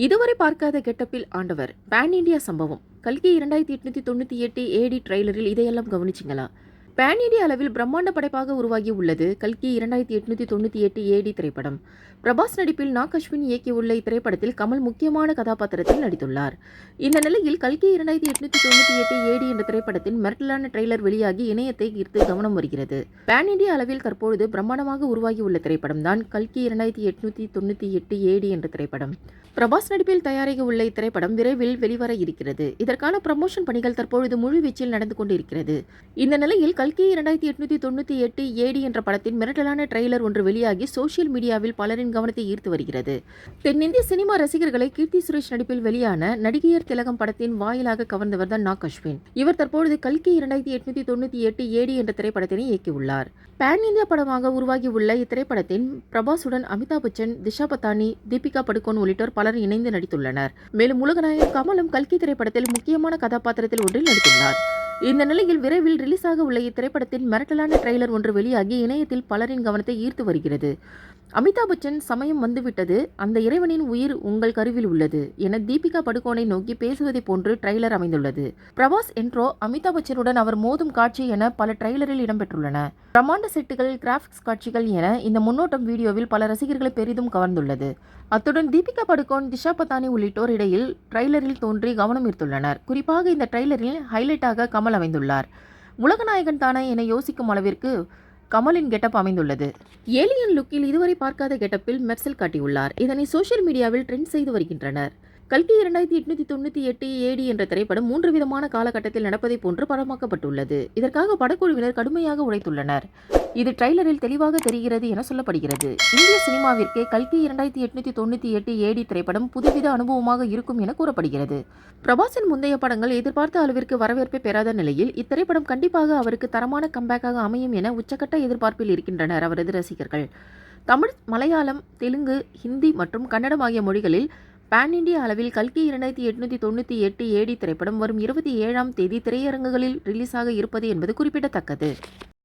இதுவரை பார்க்காத கெட்டப்பில் ஆண்டவர் பேன் இண்டியா சம்பவம். கல்கி 2898 ஏடி ட்ரெய்லரில் இதையெல்லாம் கவனிச்சிங்களா? பேன் இண்டியா அளவில் பிரம்மாண்ட படைப்பாக உருவாகி உள்ளது கல்கி 2898 ஏடி திரைப்படம். பிரபாஸ் நடிப்பில் நாக் அஸ்வின் இயக்கியுள்ள இத்திரைப்படத்தில் கமல் முக்கியமான கதாபாத்திரத்தில் நடித்துள்ளார். இந்த நிலையில் கல்கி 2898 ஏடி என்ற திரைப்படத்தின் மிரட்டலான ட்ரெய்லர் வெளியாகி இணையத்தை ஈர்த்து கவனம் வருகிறது. பேன் இண்டியா அளவில் தற்பொழுது பிரம்மாண்டமாக உருவாகி உள்ள திரைப்படம் தான் கல்கி 2898 ஏடி என்ற திரைப்படம். பிரபாஸ் நடிப்பில் தயாரிக்க உள்ள இத்திரைப்படம் விரைவில் வெளிவர இருக்கிறது. இதற்கான ப்ரமோஷன் பணிகள் தற்பொழுது முழுவீச்சில் நடந்து கொண்டிருக்கிறது. இந்த நிலையில் கல்கி 2898 ஏடி என்ற படத்தின் மிரட்டலான ட்ரெய்லர் ஒன்று வெளியாகி சோசியல் மீடியாவில் பலரின் கவனத்தை ஈர்த்து வருகிறது. தென்னிந்திய சினிமா ரசிகர்களை கீர்த்தி சுரேஷ் நடிப்பில் வெளியான நடிகையர் திலகம் படத்தின் வாயிலாக கவர்ந்தவர் தான் நாக் அஸ்வின். இவர் தற்பொழுது கல்கி 2898 ஏடி என்ற திரைப்படத்தினை இயக்கியுள்ளார். பேன் இந்தியா படமாக உருவாகி உள்ள இத்திரைப்படத்தின் பிரபாசுடன் அமிதாப் பச்சன், திஷா பத்தானி, தீபிகா படுகோன் உள்ளிட்டோர் பலர் இணைந்து நடித்துள்ளனர். மேலும் உலகநாயகன் கமலும் கல்கி திரைப்படத்தில் முக்கியமான கதாபாத்திரத்தில் ஒன்றில் நடித்துள்ளார். இந்த நிலையில் விரைவில் ரிலீஸ் ஆக உள்ள இத்திரைப்படத்தின் மிரட்டலான ட்ரெய்லர் ஒன்று வெளியாகி இணையத்தில் பலரின் கவனத்தை ஈர்த்து வருகிறது. அமிதாப் பச்சன் சமயம் வந்துவிட்டது, அந்த இறைவனின் உயிர் உங்கள் கருவில் உள்ளது என தீபிகா படுகோனை நோக்கி பேசுவதை போன்று ட்ரெய்லர் அமைந்துள்ளது. பிரபாஸ் என்ட்ரோ, அமிதாப் பச்சனுடன் அவர் மோதும் காட்சி என பல ட்ரெய்லரில் இடம்பெற்றுள்ளன. பிரம்மாண்ட செட்டுகள், கிராபிக்ஸ் காட்சிகள் என இந்த முன்னோட்டம் வீடியோவில் பல ரசிகர்களை பெரிதும் கவர்ந்துள்ளது. அத்துடன் தீபிகா படுகோன், திஷா பத்தானி உள்ளிட்டோர் இடையில் ட்ரெய்லரில் தோன்றி கவனம் ஈர்த்துள்ளனர். குறிப்பாக இந்த ட்ரெய்லரில் ஹைலைட்டாக கமல் அமைந்துள்ளார். உலகநாயகன் தானே என யோசிக்கும் அளவிற்கு கமலின் கெட்டப் அமைந்துள்ளது. ஏலியன் லுக்கில் இதுவரை பார்க்காத கெட்டப்பில் மெர்சல் காட்டியுள்ளார். இதனை சோசியல் மீடியாவில் ட்ரெண்ட் செய்து வருகின்றனர். கல்கி 2898 ஏடி என்ற திரைப்படம் 3 விதமான காலகட்டத்தில் நடப்பதை போன்று படமாக்கப்பட்டுள்ளது. இதற்காக படக்குழுவினர் கடுமையாக உழைத்துள்ளனர். இது ட்ரெய்லரில் தெளிவாக தெரிகிறது என சொல்லப்படுகிறது. இந்திய சினிமாவிற்கே கல்கி 2898 ஏடி திரைப்படம் புதுவித அனுபவமாக இருக்கும் என கூறப்படுகிறது. பிரபாஸின் முந்தைய படங்கள் எதிர்பார்த்த அளவிற்கு வரவேற்பை பெறாத நிலையில் இத்திரைப்படம் கண்டிப்பாக அவருக்கு தரமான கம்பேக்காக அமையும் என உச்சக்கட்ட எதிர்பார்ப்பில் இருக்கின்றனர் அவரது ரசிகர்கள். தமிழ், மலையாளம், தெலுங்கு, ஹிந்தி மற்றும் கன்னடம் ஆகிய மொழிகளில் பேன் இண்டியா அளவில் கல்கி 2898 ஏடி திரைப்படம் வரும் 27ஆம் தேதி திரையரங்குகளில் ரிலீஸ் ஆக இருப்பது என்பது குறிப்பிடத்தக்கது.